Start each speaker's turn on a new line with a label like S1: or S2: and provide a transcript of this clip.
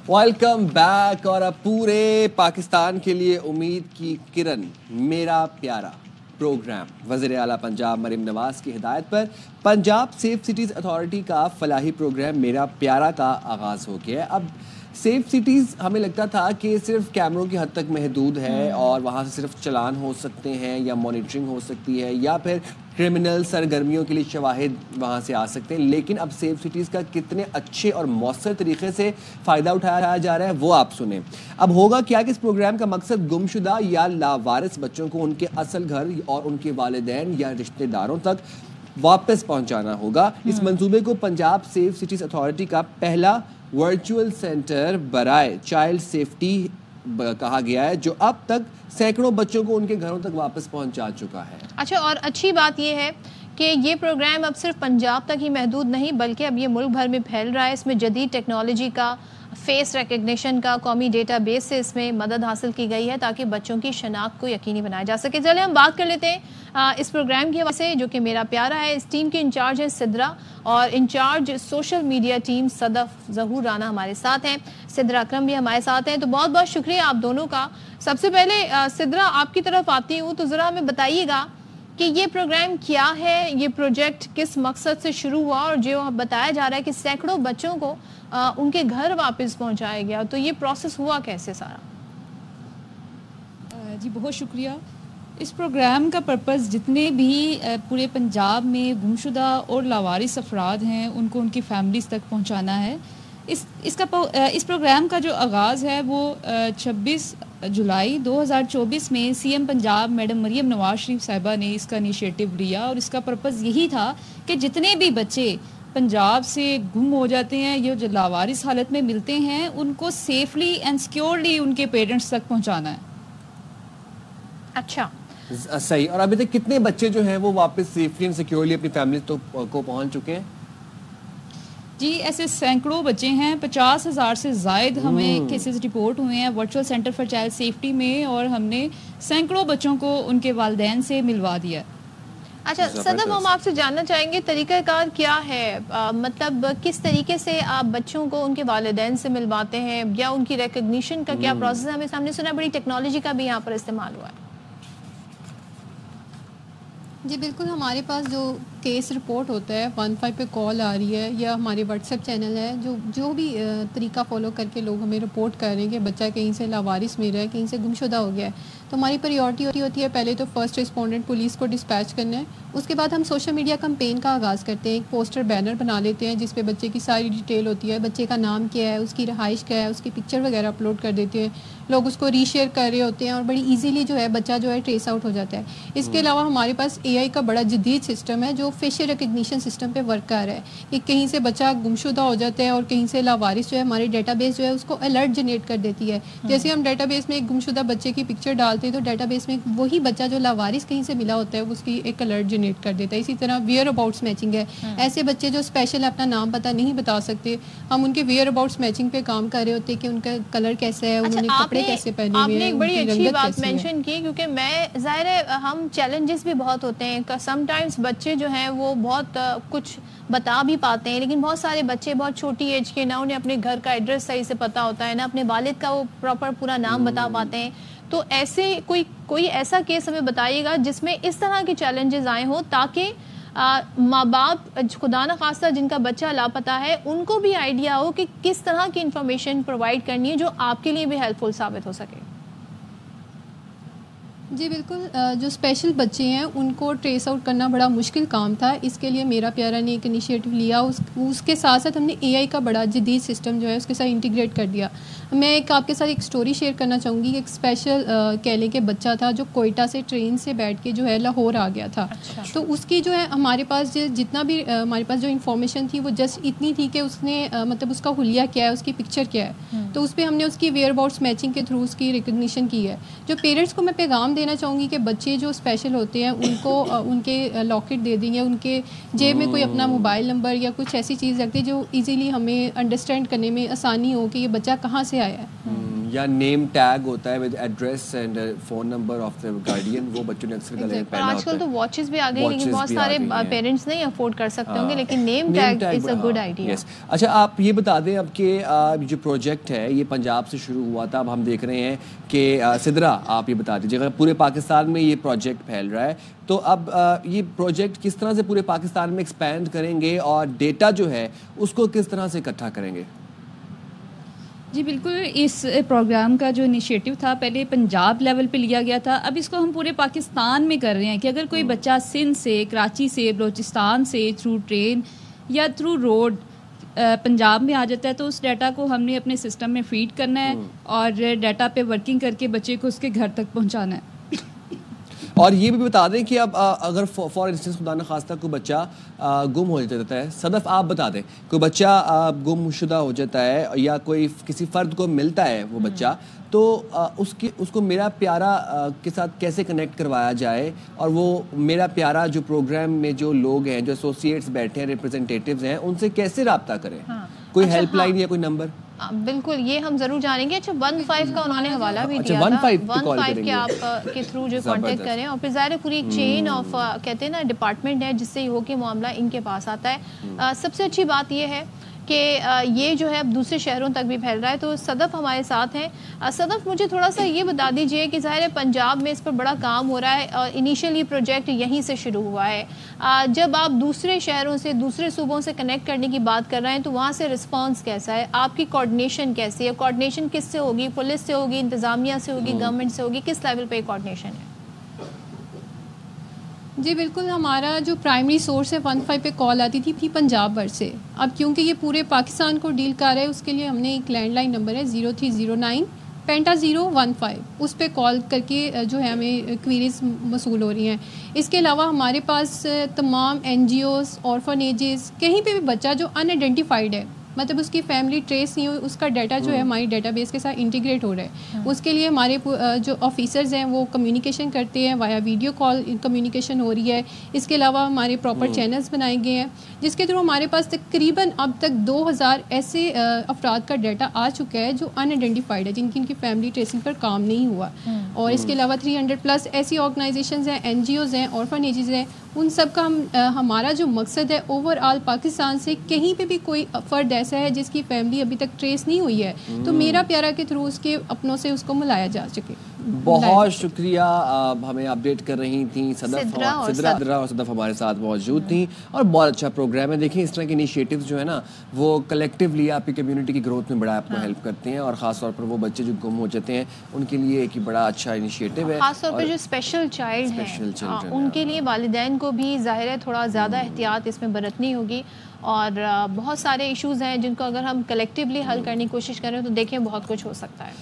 S1: Welcome back. اور اب پورے پاکستان کے لیے امید کی کرن میرا پیارا پروگرام وزیر اعلیٰ پنجاب مریم نواز کی ہدایت پر پنجاب سیف سٹیز اتھارٹی کا فلاحی پروگرام میرا پیارا کا آغاز ہو گیا ہے. اب سیف سٹیز ہمیں لگتا تھا کہ صرف کیمروں کی حد تک محدود ہے اور وہاں سے صرف چلان ہو سکتے ہیں یا مانیٹرنگ ہو سکتی ہے یا پھر کرمنل سرگرمیوں کے لیے شواہد وہاں سے آ سکتے ہیں. لیکن اب سیف سٹیز کا کتنے اچھے اور مؤثر طریقے سے فائدہ اٹھایا جا رہا ہے وہ آپ سنیں. اب ہوگا کیا کہ اس پروگرام کا مقصد گمشدہ یا لاوارث بچوں کو ان کے اصل گھر اور ان کے والدین یا رشتہ داروں تک واپس پہنچانا ہوگا. اس منصوبے کو پنجاب سیف سٹیز اتھارٹی کا پہلا ورچوئل سینٹر برائے چائلڈ سیفٹی کہا گیا ہے جو اب تک سینکڑوں بچوں کو ان کے گھروں تک واپس پہنچا چکا ہے.
S2: اچھا، اور اچھی بات یہ ہے کہ یہ پروگرام اب صرف پنجاب تک ہی محدود نہیں بلکہ اب یہ ملک بھر میں پھیل رہا ہے. اس میں جدید ٹیکنالوجی کا، فیس ریکگنیشن کا، قومی ڈیٹا بیس سے اس میں مدد حاصل کی گئی ہے تاکہ بچوں کی شناخت کو یقینی بنایا جا سکے. چلیں ہم بات کر لیتے ہیں اس پروگرام کے حوالے سے جو کہ میرا پیارا ہے. اس ٹیم کے انچارج ہیں سدرا اور انچارج سوشل میڈیا ٹیم صدف ظہور رانا ہمارے ساتھ ہیں. سدرا اکرم بھی ہمارے ساتھ ہیں. تو بہت بہت شکریہ آپ دونوں کا. سب سے پہلے سدرا آپ کی طرف آتی ہوں تو ذرا ہمیں بتائیے گا کہ یہ پروگرام کیا ہے، یہ پروجیکٹ کس مقصد سے شروع ہوا اور جو بتایا جا رہا ہے کہ سینکڑوں بچوں کو ان کے گھر واپس پہنچایا گیا، تو یہ پروسیس ہوا کیسے سارا؟
S3: جی بہت شکریہ. اس پروگرام کا پرپس جتنے بھی پورے پنجاب میں گمشدہ اور لاوارث افراد ہیں ان کو ان کی فیملیز تک پہنچانا ہے. اس پروگرام کا جو آغاز ہے وہ 26 جولائی 2024 میں C M Punjab madam Maryam Nawaz Sharif صاحبہ نے اس کا انیشیٹو لیا اور اس کا پرپس یہی تھا کہ جتنے بھی بچے پنجاب سے گم ہو جاتے ہیں یا جو لاوارث حالت میں ملتے ہیں ان کو سیفلی اینڈ سیکیورلی ان کے پیرنٹس تک پہنچانا ہے.
S2: اچھا
S1: صحیح. اور ابھی تک کتنے بچے جو ہیں وہ واپس سیفلی اینڈ سیکیورلی اپنی فیملی کو پہنچ چکے ہیں؟
S3: جی ایسے سینکڑوں بچے ہیں، 50,000 سے زائد ہمیں کیسز رپورٹ ہوئے ہیں virtual centre for child safety میں اور ہم نے سینکڑوں بچوں کو ان کے والدین سے ملوا دیا.
S2: اچھا صدف، ہم آپ سے جاننا چاہیں گے طریقہ کار کیا ہے، مطلب کس طریقے سے آپ بچوں کو ان کے والدین سے ملواتے ہیں یا ان کی ریکگنیشن کا کیا پروسیس ہے؟ ہمیں سامنے سنا بڑی ٹیکنالوجی کا بھی یہاں پر استعمال ہوا ہے.
S4: جی بالکل، ہمارے پاس جو کیس رپورٹ ہوتا ہے 15 پہ کال آ رہی ہے یا ہمارے واٹس ایپ چینل ہے جو بھی طریقہ فالو کر کے لوگ ہمیں رپورٹ کر رہے ہیں کہ بچہ کہیں سے لاوارث مل رہا ہے، کہیں سے گمشدہ ہو گیا ہے، تو ہماری پریورٹی ہوتی ہے پہلے تو فرسٹ رسپونڈنٹ پولیس کو ڈسپیچ کرنا ہے. اس کے بعد ہم سوشل میڈیا کمپین کا آغاز کرتے ہیں. ایک پوسٹر بینر بنا لیتے ہیں جس پہ بچے کی ساری ڈیٹیل ہوتی ہے، بچے کا نام کیا ہے، اس کی رہائش کیا ہے، اس کی پکچر وغیرہ اپلوڈ کر دیتے ہیں. لوگ اس کو ری شیئر کر رہے ہوتے ہیں اور بڑی ایزیلی جو ہے بچہ جو ہے ٹریس آؤٹ ہو جاتا ہے. اس کے علاوہ ہمارے پاس AI کا بڑا جدید سسٹم ہے جو فیشل ریکگنیشن سسٹم پہ ورک کر رہا ہے کہ کہیں سے بچہ گمشدہ ہو جاتا ہے اور کہیں سے لاوارث جو ہے ہماری ڈیٹا بیس جو ہے اس کو الرٹ جنریٹ کر دیتی ہے. جیسے ہم ڈیٹا بیس میں ایک گمشدہ بچے کی پکچر ڈالتے ہیں تو ڈیٹا بیس میں وہی بچہ جو لاوارث کہیں سے ملا ہوتا ہے اس کی ایک الرٹ جنریٹ کر دیتا ہے. اسی طرح ویئر اباؤٹس میچنگ ہے. ایسے بچے جو اسپیشل اپنا نام پتہ نہیں بتا سکتے، ہم ان کے ویئر اباؤٹس میچنگ پہ کام کر رہے ہوتے ہیں کہ ان کا کلر کیسا ہے، انہوں نے کپڑے کیسے پہنے ہوئے ہیں.
S2: آپ نے ایک بڑی اچھی بات مینشن کی کیونکہ میں ظاہر ہے ہم چیلنجز بھی بہت ہوتے ہیں. سم ٹائمز بچے جو ہیں وہ بہت کچھ بتا بھی پاتے ہیں لیکن بہت سارے بچے بہت چھوٹی ایج کے، نہ انہیں اپنے گھر کا ایڈریس صحیح سے پتہ ہوتا ہے، نہ اپنے والد کا وہ پراپر پورا نام بتا پاتے ہیں. تو ایسے کوئی ایسا کیس ہمیں بتائیے گا جس میں اس طرح کے چیلنجز آئے ہوں تاکہ ماں باپ خدا نہ خواستہ جن کا بچہ لاپتہ ہے ان کو بھی آئیڈیا ہو کہ کس طرح کی انفارمیشن پرووائڈ کرنی ہے جو آپ کے لیے بھی ہیلپ فل ثابت ہو سکے.
S4: جی بالکل، جو اسپیشل بچے ہیں ان کو ٹریس آؤٹ کرنا بڑا مشکل کام تھا. اس کے لیے میرا پیارا نے ایک انیشیٹو لیا. اس کے ساتھ ساتھ ہم نے AI کا بڑا جدید سسٹم جو ہے اس کے ساتھ انٹیگریٹ کر دیا. میں آپ کے ساتھ ایک سٹوری شیئر کرنا چاہوں گی. ایک اسپیشل کہہ لیں کہ بچہ تھا جو کوئٹہ سے ٹرین سے بیٹھ کے جو ہے لاہور آ گیا تھا. تو اس کی جو ہے ہمارے پاس جتنا بھی ہمارے پاس جو انفارمیشن تھی وہ جسٹ اتنی تھی کہ اس نے مطلب اس کا حلیہ کیا ہے، اس کی پکچر کیا ہے. تو اس پہ ہم نے اس کی ویئر اباؤٹس میچنگ کے تھرو اس کی ریکگنیشن کی ہے. جو پیرنٹس کو میں پیغام دینا چاہوں گی کہ بچے جو اسپیشل ہوتے ہیں ان کو ان کے لاکٹ دے دیں یا ان کے جیب میں کوئی اپنا موبائل نمبر یا کچھ ایسی چیز رکھ دیں جو ایزیلی ہمیں انڈرسٹینڈ کرنے میں آسانی ہو کہ یہ بچہ کہاں سے آیا ہے.
S1: یا نیم ٹیگ ہوتا ہے with address and phone number of the guardian, وہ بچوں نے اکثر گلے میں پہنا ہوتا ہے.
S2: آج کل تو واچز بھی آ گئی, لیکن بہت سارے پیرنٹس نہیں افورڈ کر سکتے ہوں گے, لیکن name tag is a good idea.
S1: اچھا آپ یہ بتا دیں اب کہ جو پروجیکٹ ہے یہ پنجاب سے شروع ہوا تھا, اب ہم دیکھ رہے ہیں کہ سدرا, آپ یہ بتا دیجیے گا پورے پاکستان میں یہ پروجیکٹ پھیل رہا ہے, تو اب یہ پروجیکٹ کس طرح سے پورے پاکستان میں ایکسپینڈ کریں گے اور ڈیٹا جو ہے اس کو کس طرح سے اکٹھا کریں گے؟
S3: جی بالکل, اس پروگرام کا جو انیشیٹو تھا پہلے پنجاب لیول پہ لیا گیا تھا, اب اس کو ہم پورے پاکستان میں کر رہے ہیں کہ اگر کوئی بچہ سندھ سے, کراچی سے, بلوچستان سے تھرو ٹرین یا تھرو روڈ پنجاب میں آ جاتا ہے تو اس ڈیٹا کو ہم نے اپنے سسٹم میں فیڈ کرنا ہے اور ڈیٹا پہ ورکنگ کر کے بچے کو اس کے گھر تک پہنچانا ہے.
S1: اور یہ بھی بتا دیں کہ اب اگر فار انسٹنس خدا نخواستہ کوئی بچہ گم ہو جاتا ہے, صدف آپ بتا دیں کوئی بچہ گم شدہ ہو جاتا ہے یا کوئی کسی فرد کو ملتا ہے وہ بچہ, تو اس کو میرا پیارا کے ساتھ کیسے کنیکٹ کروایا جائے, اور وہ میرا پیارا جو پروگرام میں جو لوگ ہیں, جو ایسوسیٹس بیٹھے ہیں, ریپرزنٹیٹیوز ہیں, ان سے کیسے رابطہ کریں؟ کوئی ہیلپ لائن یا کوئی نمبر؟
S2: بالکل, یہ ہم ضرور جانیں گے. اچھا 15 کا انہوں نے حوالہ بھی دیا تھا, 15 کے آپ کے تھرو جو کانٹیکٹ کریں, اور پھر ظاہر پوری ایک چین آف کہتے ہیں نا ڈپارٹمنٹ ہے جس سے یہ ہو کے معاملہ ان کے پاس آتا ہے. سب سے اچھی بات یہ ہے کہ یہ جو ہے اب دوسرے شہروں تک بھی پھیل رہا ہے. تو صدف ہمارے ساتھ ہیں. صدف مجھے تھوڑا سا یہ بتا دیجئے کہ ظاہر ہے پنجاب میں اس پر بڑا کام ہو رہا ہے, اور انیشیلی پروجیکٹ یہیں سے شروع ہوا ہے. جب آپ دوسرے شہروں سے, دوسرے صوبوں سے کنیکٹ کرنے کی بات کر رہے ہیں تو وہاں سے رسپانس کیسا ہے, آپ کی کوآرڈینیشن کیسی ہے, کوآرڈینیشن کس سے ہوگی, پولیس سے ہوگی, انتظامیہ سے ہوگی, گورنمنٹ سے ہوگی, کس لیول پہ کوآرڈینیشن ہے؟
S4: جی بالکل, ہمارا جو پرائمری سورس ہے 15 پہ کال آتی تھی پنجاب بھر سے. اب کیونکہ یہ پورے پاکستان کو ڈیل کر رہا ہے, اس کے لیے ہم نے ایک لینڈ لائن نمبر ہے 0309 پینٹا 015, اس پہ کال کر کے جو ہے ہمیں کویریز موصول ہو رہی ہیں. اس کے علاوہ ہمارے پاس تمام NGOs, آرفنیجز, کہیں پہ بھی بچہ جو ان آئیڈینٹیفائڈ ہے, مطلب اس کی فیملی ٹریس نہیں ہوئی, اس کا ڈیٹا جو ہے ہماری ڈیٹا بیس کے ساتھ انٹیگریٹ ہو رہا ہے. اس کے لیے ہمارے جو آفیسرز ہیں وہ کمیونیکیشن کرتے ہیں, وایا ویڈیو کال کمیونیکیشن ہو رہی ہے. اس کے علاوہ ہمارے پراپر چینلز بنائے گئے ہیں جس کے تھرو ہمارے پاس تقریباً اب تک 2000 ایسے افراد کا ڈیٹا آ چکا ہے جو ان آئیڈینٹیفائڈ ہے, جن کی فیملی ٹریسنگ پر کام نہیں ہوا. اور اس کے علاوہ 300+ ایسی آرگنائزیشنز ہیں, NGOs ہیں, آرفنیجز ہیں, ان سب کا ہمارا جو مقصد ہے اوور آل پاکستان سے کہیں پہ بھی کوئی فرد ایسا ہے جس کی فیملی ابھی تک ٹریس نہیں ہوئی ہے تو میرا پیارا کے تھرو اس کے اپنوں سے اس کو ملایا جا سکے.
S1: بہت شکریہ, ہمیں اپڈیٹ کر رہی تھیں صدرا اور صدف ہمارے ساتھ موجود تھیں, اور بہت اچھا پروگرام ہے. دیکھیں اس طرح کے انیشیٹیوز جو ہے نا وہ کلیکٹیولی آپ کی کمیونٹی کی گروتھ میں بڑا آپ کو ہیلپ کرتے ہیں, اور خاص طور پر وہ بچے جو گم ہو جاتے ہیں ان کے لیے ایک بڑا اچھا انیشیٹو ہے.
S2: خاص طور پر جو اسپیشل چائلڈ ہیں ان کے لیے والدین کو بھی ظاہر ہے تھوڑا زیادہ احتیاط اس میں برتنی ہوگی, اور بہت سارے ایشوز ہیں جن کو اگر ہم کلیکٹیولی حل کرنے کی کوشش کریں تو دیکھیں بہت کچھ ہو سکتا ہے.